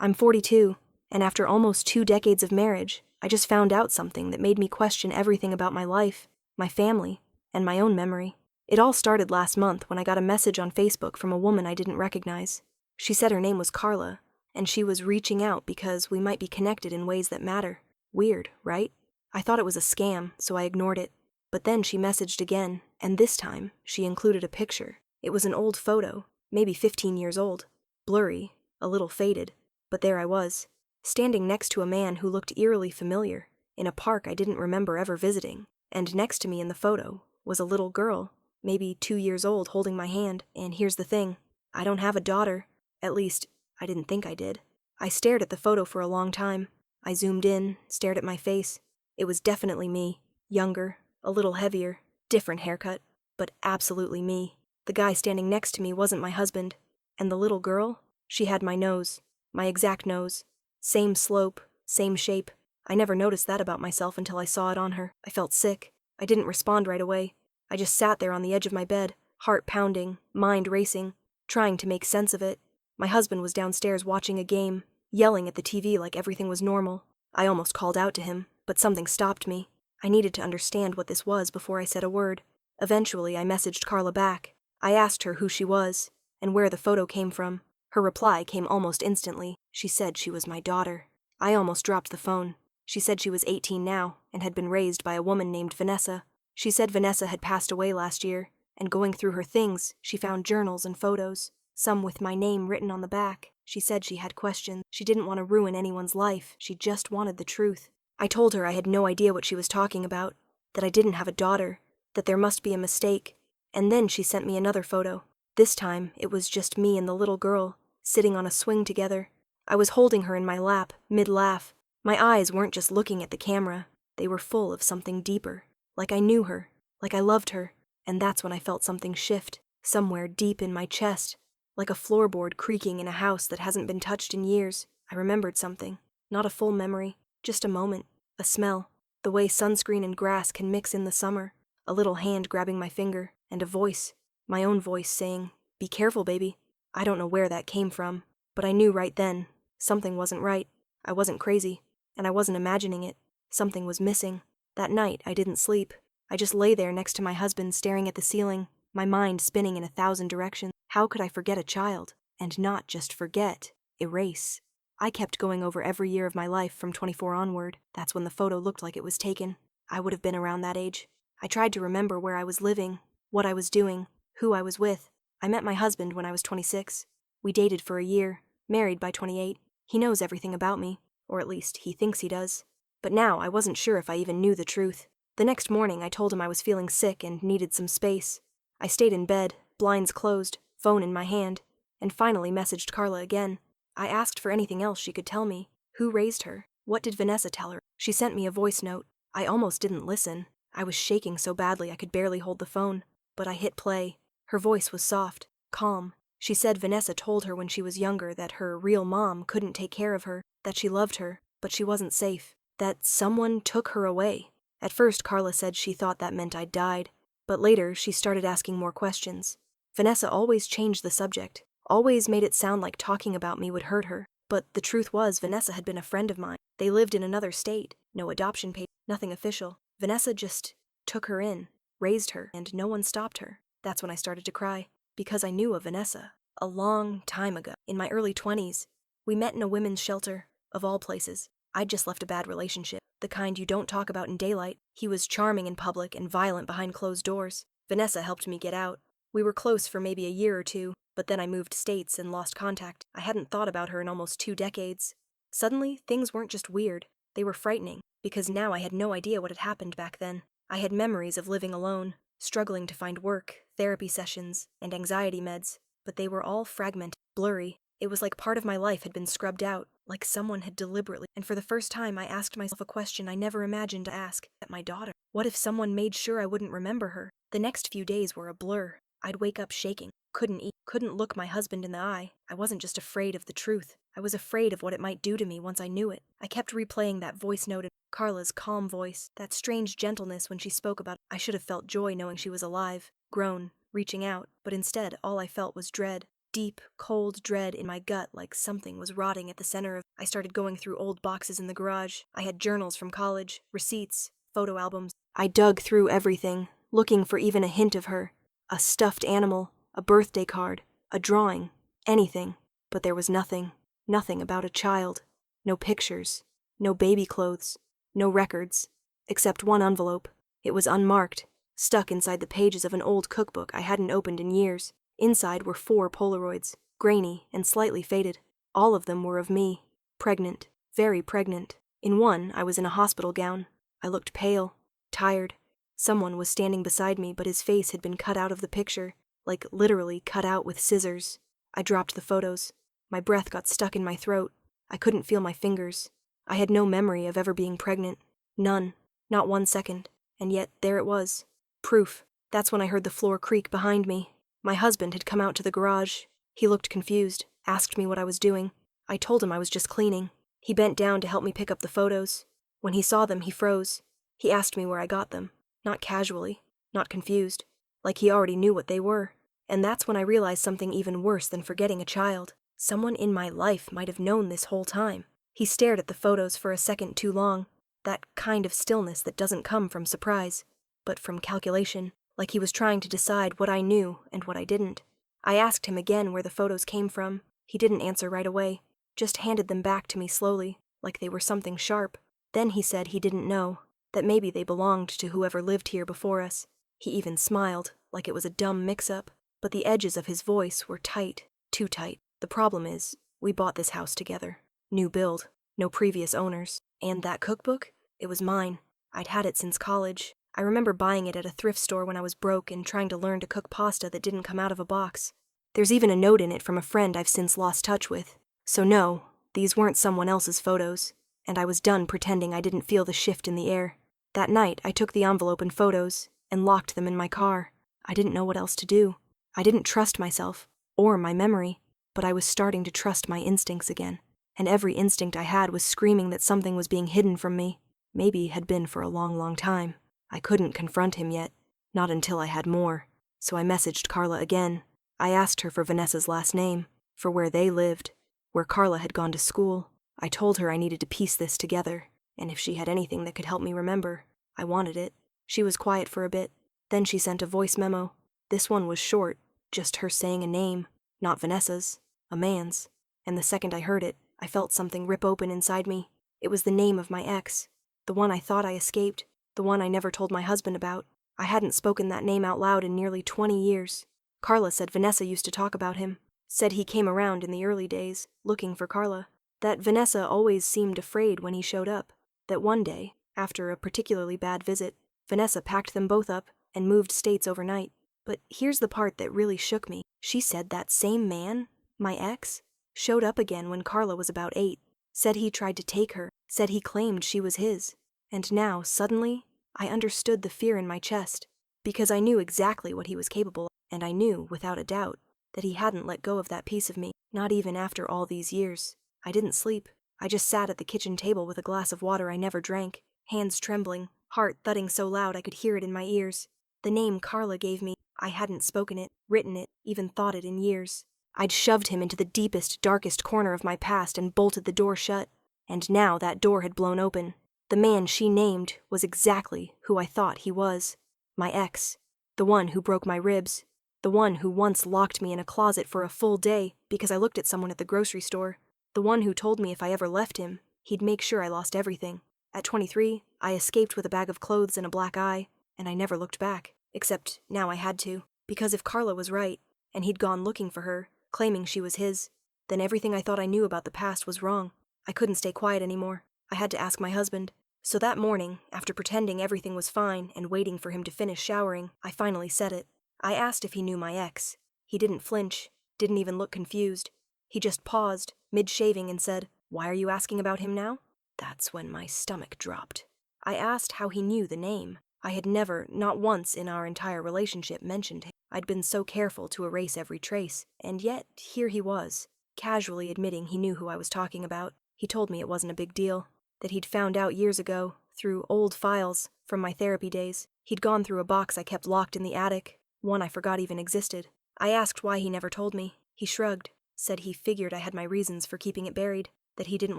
I'm 42, and after almost 2 decades of marriage, I just found out something that made me question everything about my life, my family, and my own memory. It all started last month when I got a message on Facebook from a woman I didn't recognize. She said her name was Carla, and she was reaching out because we might be connected in ways that matter. Weird, right? I thought it was a scam, so I ignored it. But then she messaged again, and this time, she included a picture. It was an old photo, maybe 15 years old. Blurry, a little faded. But there I was, standing next to a man who looked eerily familiar, in a park I didn't remember ever visiting. And next to me in the photo was a little girl, maybe 2 years old, holding my hand. And here's the thing, I don't have a daughter. At least, I didn't think I did. I stared at the photo for a long time. I zoomed in, stared at my face. It was definitely me. Younger, a little heavier, different haircut, but absolutely me. The guy standing next to me wasn't my husband. And the little girl, she had my nose, my exact nose. Same slope, same shape. I never noticed that about myself until I saw it on her. I felt sick. I didn't respond right away. I just sat there on the edge of my bed, heart pounding, mind racing, trying to make sense of it. My husband was downstairs watching a game, yelling at the TV like everything was normal. I almost called out to him, but something stopped me. I needed to understand what this was before I said a word. Eventually, I messaged Carla back. I asked her who she was, and where the photo came from. Her reply came almost instantly. She said she was my daughter. I almost dropped the phone. She said she was 18 now, and had been raised by a woman named Vanessa. She said Vanessa had passed away last year, and going through her things, she found journals and photos, some with my name written on the back. She said she had questions. She didn't want to ruin anyone's life. She just wanted the truth. I told her I had no idea what she was talking about, that I didn't have a daughter, that there must be a mistake. And then she sent me another photo. This time, it was just me and the little girl, sitting on a swing together. I was holding her in my lap, mid-laugh. My eyes weren't just looking at the camera. They were full of something deeper. Like I knew her, like I loved her. And that's when I felt something shift, somewhere deep in my chest, like a floorboard creaking in a house that hasn't been touched in years. I remembered something. Not a full memory, just a moment, a smell, the way sunscreen and grass can mix in the summer, a little hand grabbing my finger, and a voice, my own voice saying, "Be careful, baby." I don't know where that came from, but I knew right then, something wasn't right. I wasn't crazy, and I wasn't imagining it. Something was missing. That night, I didn't sleep. I just lay there next to my husband staring at the ceiling, my mind spinning in 1,000 directions. How could I forget a child? And not just forget, erase. I kept going over every year of my life from 24 onward. That's when the photo looked like it was taken. I would have been around that age. I tried to remember where I was living, what I was doing, who I was with. I met my husband when I was 26. We dated for a year, married by 28. He knows everything about me, or at least he thinks he does. But now I wasn't sure if I even knew the truth. The next morning I told him I was feeling sick and needed some space. I stayed in bed, blinds closed, phone in my hand, and finally messaged Carla again. I asked for anything else she could tell me. Who raised her? What did Vanessa tell her? She sent me a voice note. I almost didn't listen. I was shaking so badly I could barely hold the phone. But I hit play. Her voice was soft, calm. She said Vanessa told her when she was younger that her real mom couldn't take care of her, that she loved her, but she wasn't safe, that someone took her away. At first, Carla said she thought that meant I'd died, but later she started asking more questions. Vanessa always changed the subject, always made it sound like talking about me would hurt her. But the truth was, Vanessa had been a friend of mine. They lived in another state, no adoption papers, nothing official. Vanessa just took her in, raised her, and no one stopped her. That's when I started to cry, because I knew of Vanessa, a long time ago, in my early 20s. We met in a women's shelter, of all places. I'd just left a bad relationship, the kind you don't talk about in daylight. He was charming in public and violent behind closed doors. Vanessa helped me get out. We were close for maybe a year or two, but then I moved states and lost contact. I hadn't thought about her in almost 2 decades. Suddenly, things weren't just weird. They were frightening, because now I had no idea what had happened back then. I had memories of living alone, struggling to find work, therapy sessions, and anxiety meds, but they were all fragmented, blurry. It was like part of my life had been scrubbed out, like someone had deliberately. And for the first time, I asked myself a question I never imagined to ask, at my daughter. What if someone made sure I wouldn't remember her? The next few days were a blur. I'd wake up shaking, couldn't eat, couldn't look my husband in the eye. I wasn't just afraid of the truth. I was afraid of what it might do to me once I knew it. I kept replaying that voice note, Carla's calm voice, that strange gentleness when she spoke about it. I should have felt joy knowing she was alive, grown, reaching out, but instead all I felt was dread. deep, cold dread in my gut like something was rotting at the center of. I started going through old boxes in the garage. I had journals from college, receipts, photo albums. I dug through everything, looking for even a hint of her. A stuffed animal, a birthday card, a drawing, anything. But there was nothing. Nothing about a child. No pictures. No baby clothes. No records. Except one envelope. It was unmarked, stuck inside the pages of an old cookbook I hadn't opened in years. Inside were 4 Polaroids, grainy and slightly faded. All of them were of me. Pregnant. Very pregnant. In one, I was in a hospital gown. I looked pale. Tired. Someone was standing beside me, but his face had been cut out of the picture. Like literally cut out with scissors. I dropped the photos. My breath got stuck in my throat. I couldn't feel my fingers. I had no memory of ever being pregnant. None. Not 1 second. And yet, there it was. Proof. That's when I heard the floor creak behind me. My husband had come out to the garage. He looked confused, asked me what I was doing. I told him I was just cleaning. He bent down to help me pick up the photos. When he saw them, he froze. He asked me where I got them. Not casually. Not confused. Like he already knew what they were. And that's when I realized something even worse than forgetting a child. Someone in my life might have known this whole time. He stared at the photos for a second too long. That kind of stillness that doesn't come from surprise, but from calculation, like he was trying to decide what I knew and what I didn't. I asked him again where the photos came from. He didn't answer right away, just handed them back to me slowly, like they were something sharp. Then he said he didn't know, that maybe they belonged to whoever lived here before us. He even smiled, like it was a dumb mix-up, but the edges of his voice were tight, too tight. The problem is, we bought this house together. New build, no previous owners. And that cookbook? It was mine. I'd had it since college. I remember buying it at a thrift store when I was broke and trying to learn to cook pasta that didn't come out of a box. There's even a note in it from a friend I've since lost touch with. So no, these weren't someone else's photos. And I was done pretending I didn't feel the shift in the air. That night, I took the envelope and photos and locked them in my car. I didn't know what else to do. I didn't trust myself, or my memory, but I was starting to trust my instincts again. And every instinct I had was screaming that something was being hidden from me. Maybe had been for a long, long time. I couldn't confront him yet, not until I had more. So I messaged Carla again. I asked her for Vanessa's last name, for where they lived, where Carla had gone to school. I told her I needed to piece this together, and if she had anything that could help me remember, I wanted it. She was quiet for a bit. Then she sent a voice memo. This one was short, just her saying a name, not Vanessa's, a man's. And the second I heard it, I felt something rip open inside me. It was the name of my ex, the one I thought I escaped, the one I never told my husband about. I hadn't spoken that name out loud in nearly 20 years. Carla said Vanessa used to talk about him, said he came around in the early days, looking for Carla, that Vanessa always seemed afraid when he showed up, that one day, after a particularly bad visit, Vanessa packed them both up and moved states overnight. But here's the part that really shook me. She said that same man, my ex, showed up again when Carla was about 8, said he tried to take her, said he claimed she was his. And now, suddenly, I understood the fear in my chest, because I knew exactly what he was capable of, and I knew, without a doubt, that he hadn't let go of that piece of me, not even after all these years. I didn't sleep. I just sat at the kitchen table with a glass of water I never drank, hands trembling, heart thudding so loud I could hear it in my ears. The name Carla gave me, I hadn't spoken it, written it, even thought it in years. I'd shoved him into the deepest, darkest corner of my past and bolted the door shut. And now that door had blown open. The man she named was exactly who I thought he was. My ex. The one who broke my ribs. The one who once locked me in a closet for a full day because I looked at someone at the grocery store. The one who told me if I ever left him, he'd make sure I lost everything. At 23, I escaped with a bag of clothes and a black eye, and I never looked back. Except now I had to. Because if Carla was right, and he'd gone looking for her, claiming she was his, then everything I thought I knew about the past was wrong. I couldn't stay quiet anymore. I had to ask my husband. So that morning, after pretending everything was fine and waiting for him to finish showering, I finally said it. I asked if he knew my ex. He didn't flinch, didn't even look confused. He just paused, mid-shaving, and said, "Why are you asking about him now?" That's when my stomach dropped. I asked how he knew the name. I had never, not once in our entire relationship, mentioned him. I'd been so careful to erase every trace, and yet here he was, casually admitting he knew who I was talking about. He told me it wasn't a big deal, that he'd found out years ago, through old files from my therapy days. He'd gone through a box I kept locked in the attic, one I forgot even existed. I asked why he never told me. He shrugged, said he figured I had my reasons for keeping it buried, that he didn't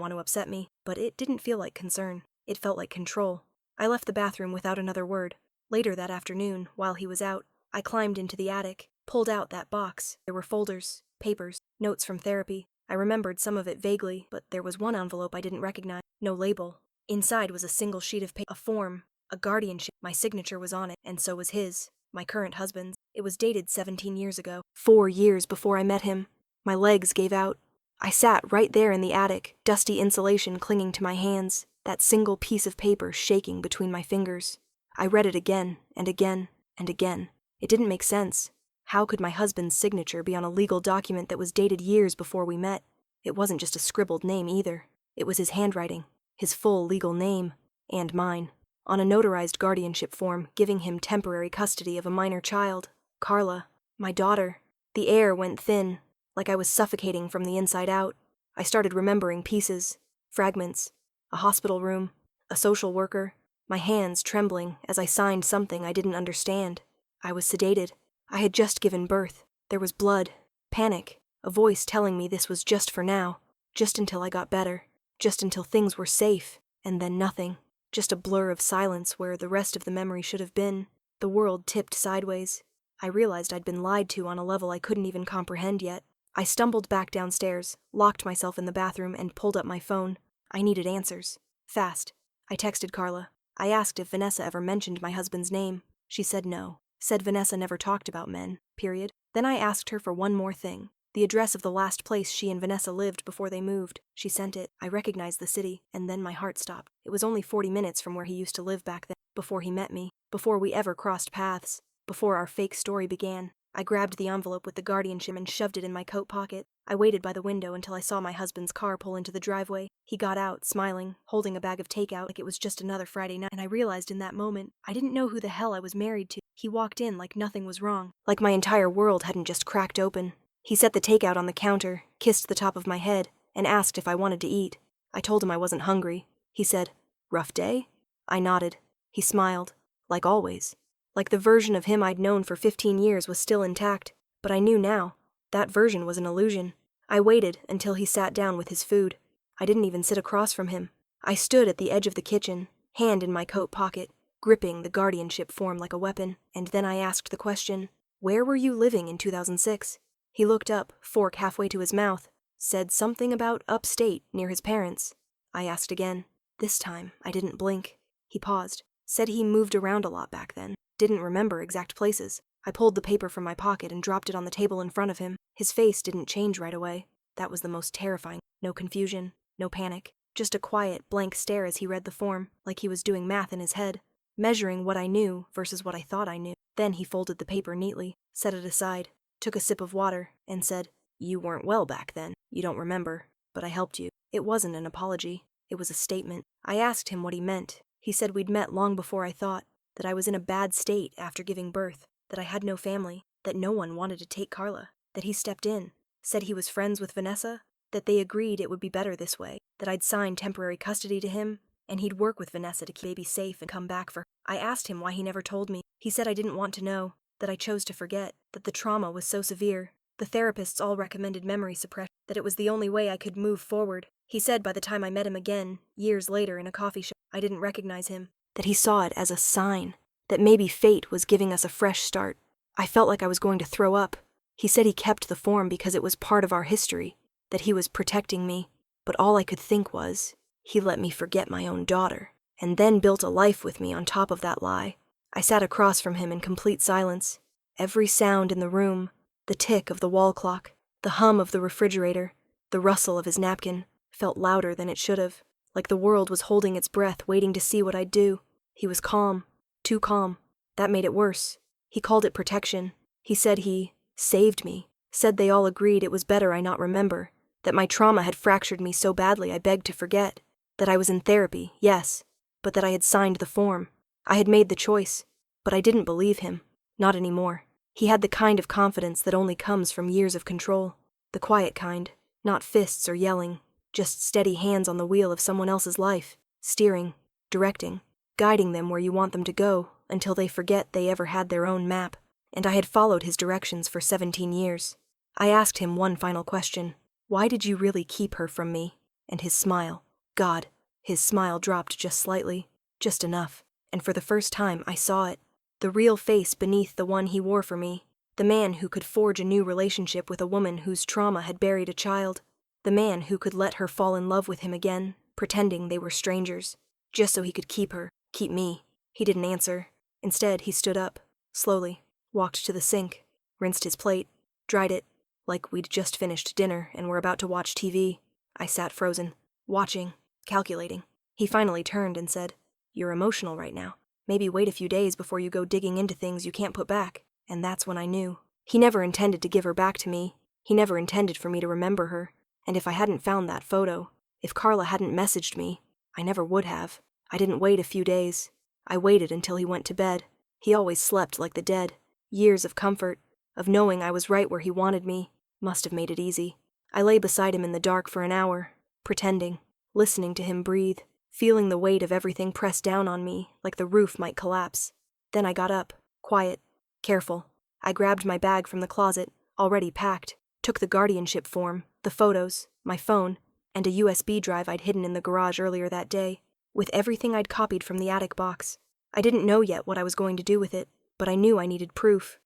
want to upset me, but it didn't feel like concern. It felt like control. I left the bathroom without another word. Later that afternoon, while he was out, I climbed into the attic, pulled out that box. There were folders, papers, notes from therapy. I remembered some of it vaguely, but there was one envelope I didn't recognize. No label. Inside was a single sheet of paper, a form, a guardianship. My signature was on it, and so was his, my current husband's. It was dated 17 years ago, 4 years before I met him. My legs gave out. I sat right there in the attic, dusty insulation clinging to my hands, that single piece of paper shaking between my fingers. I read it again and again and again. It didn't make sense. How could my husband's signature be on a legal document that was dated years before we met? It wasn't just a scribbled name either. It was his handwriting, his full legal name, and mine, on a notarized guardianship form giving him temporary custody of a minor child, Carla, my daughter. The air went thin, like I was suffocating from the inside out. I started remembering pieces, fragments, a hospital room, a social worker, my hands trembling as I signed something I didn't understand. I was sedated. I had just given birth. There was blood, panic, a voice telling me this was just for now, just until I got better, just until things were safe, and then nothing. Just a blur of silence where the rest of the memory should have been. The world tipped sideways. I realized I'd been lied to on a level I couldn't even comprehend yet. I stumbled back downstairs, locked myself in the bathroom, and pulled up my phone. I needed answers. Fast. I texted Carla. I asked if Vanessa ever mentioned my husband's name. She said no. Said Vanessa never talked about men, period. Then I asked her for one more thing. The address of the last place she and Vanessa lived before they moved. She sent it. I recognized the city, and then my heart stopped. It was only 40 minutes from where he used to live back then, before he met me, before we ever crossed paths, before our fake story began. I grabbed the envelope with the guardianship and shoved it in my coat pocket. I waited by the window until I saw my husband's car pull into the driveway. He got out, smiling, holding a bag of takeout like it was just another Friday night, and I realized in that moment, I didn't know who the hell I was married to. He walked in like nothing was wrong, like my entire world hadn't just cracked open. He set the takeout on the counter, kissed the top of my head, and asked if I wanted to eat. I told him I wasn't hungry. He said, "Rough day?" I nodded. He smiled, like always. Like the version of him I'd known for 15 years was still intact, but I knew now, that version was an illusion. I waited until he sat down with his food. I didn't even sit across from him. I stood at the edge of the kitchen, hand in my coat pocket, gripping the guardianship form like a weapon, and then I asked the question, "Where were you living in 2006? He looked up, fork halfway to his mouth, said something about upstate, near his parents. I asked again. This time, I didn't blink. He paused, said he moved around a lot back then, didn't remember exact places. I pulled the paper from my pocket and dropped it on the table in front of him. His face didn't change right away. That was the most terrifying. No confusion, no panic, just a quiet, blank stare as he read the form, like he was doing math in his head, measuring what I knew versus what I thought I knew. Then he folded the paper neatly, set it aside, took a sip of water, and said, "You weren't well back then. You don't remember, but I helped you." It wasn't an apology. It was a statement. I asked him what he meant. He said we'd met long before I thought, that I was in a bad state after giving birth, that I had no family, that no one wanted to take Carla, that he stepped in, said he was friends with Vanessa, that they agreed it would be better this way, that I'd sign temporary custody to him, and he'd work with Vanessa to keep baby safe and come back for her. I asked him why he never told me. He said I didn't want to know, that I chose to forget, that the trauma was so severe. The therapists all recommended memory suppression, that it was the only way I could move forward. He said by the time I met him again, years later in a coffee shop, I didn't recognize him, that he saw it as a sign, that maybe fate was giving us a fresh start. I felt like I was going to throw up. He said he kept the form because it was part of our history, that he was protecting me, but all I could think was, he let me forget my own daughter, and then built a life with me on top of that lie. I sat across from him in complete silence. Every sound in the room, the tick of the wall clock, the hum of the refrigerator, the rustle of his napkin, felt louder than it should have, like the world was holding its breath waiting to see what I'd do. He was calm, too calm. That made it worse. He called it protection. He said he saved me, said they all agreed it was better I not remember, that my trauma had fractured me so badly I begged to forget, that I was in therapy, yes, but that I had signed the form. I had made the choice, but I didn't believe him. Not anymore. He had the kind of confidence that only comes from years of control. The quiet kind, not fists or yelling, just steady hands on the wheel of someone else's life, steering, directing, guiding them where you want them to go until they forget they ever had their own map. And I had followed his directions for 17 years. I asked him one final question. Why did you really keep her from me? And his smile. God, his smile dropped just slightly. Just enough. And for the first time, I saw it. The real face beneath the one he wore for me. The man who could forge a new relationship with a woman whose trauma had buried a child. The man who could let her fall in love with him again, pretending they were strangers, just so he could keep her, keep me. He didn't answer. Instead, he stood up, slowly, walked to the sink, rinsed his plate, dried it, like we'd just finished dinner and were about to watch TV. I sat frozen, watching, calculating. He finally turned and said, "You're emotional right now. Maybe wait a few days before you go digging into things you can't put back." And that's when I knew. He never intended to give her back to me. He never intended for me to remember her. And if I hadn't found that photo, if Carla hadn't messaged me, I never would have. I didn't wait a few days. I waited until he went to bed. He always slept like the dead. Years of comfort, of knowing I was right where he wanted me, must have made it easy. I lay beside him in the dark for an hour, pretending, listening to him breathe, feeling the weight of everything press down on me like the roof might collapse. Then I got up, quiet, careful. I grabbed my bag from the closet, already packed, took the guardianship form, the photos, my phone, and a USB drive I'd hidden in the garage earlier that day, with everything I'd copied from the attic box. I didn't know yet what I was going to do with it, but I knew I needed proof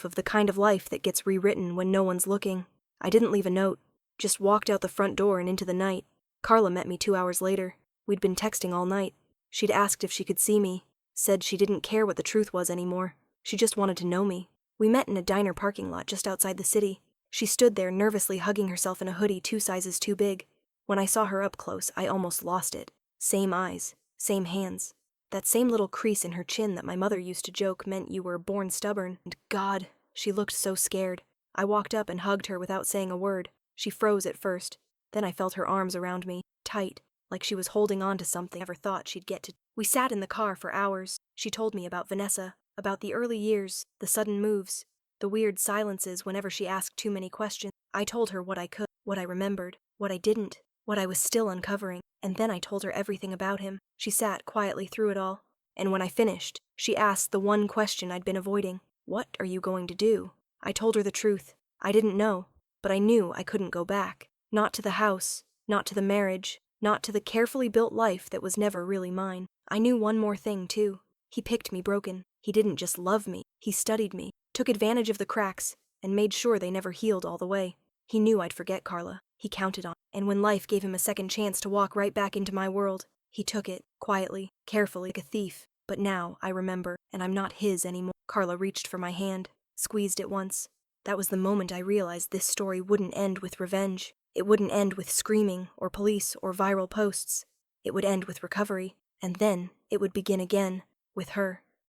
of the kind of life that gets rewritten when no one's looking. I didn't leave a note, just walked out the front door and into the night. Carla met me 2 hours later. We'd been texting all night. She'd asked if she could see me, said she didn't care what the truth was anymore. She just wanted to know me. We met in a diner parking lot just outside the city. She stood there nervously hugging herself in a hoodie 2 sizes too big. When I saw her up close, I almost lost it. Same eyes, same hands. That same little crease in her chin that my mother used to joke meant you were born stubborn. And God, she looked so scared. I walked up and hugged her without saying a word. She froze at first. Then I felt her arms around me, tight, like she was holding on to something I never thought she'd get to. We sat in the car for hours. She told me about Vanessa, about the early years, the sudden moves, the weird silences whenever she asked too many questions. I told her what I could, what I remembered, what I didn't, what I was still uncovering, and then I told her everything about him. She sat quietly through it all, and when I finished, she asked the one question I'd been avoiding. What are you going to do? I told her the truth. I didn't know, but I knew I couldn't go back. Not to the house, not to the marriage, not to the carefully built life that was never really mine. I knew one more thing, too. He picked me broken. He didn't just love me. He studied me, took advantage of the cracks, and made sure they never healed all the way. He knew I'd forget Carla. He counted on it. And when life gave him a second chance to walk right back into my world, he took it, quietly, carefully, like a thief. But now I remember, and I'm not his anymore. Carla reached for my hand, squeezed it once. That was the moment I realized this story wouldn't end with revenge. It wouldn't end with screaming, or police, or viral posts. It would end with recovery, and then it would begin again, with her.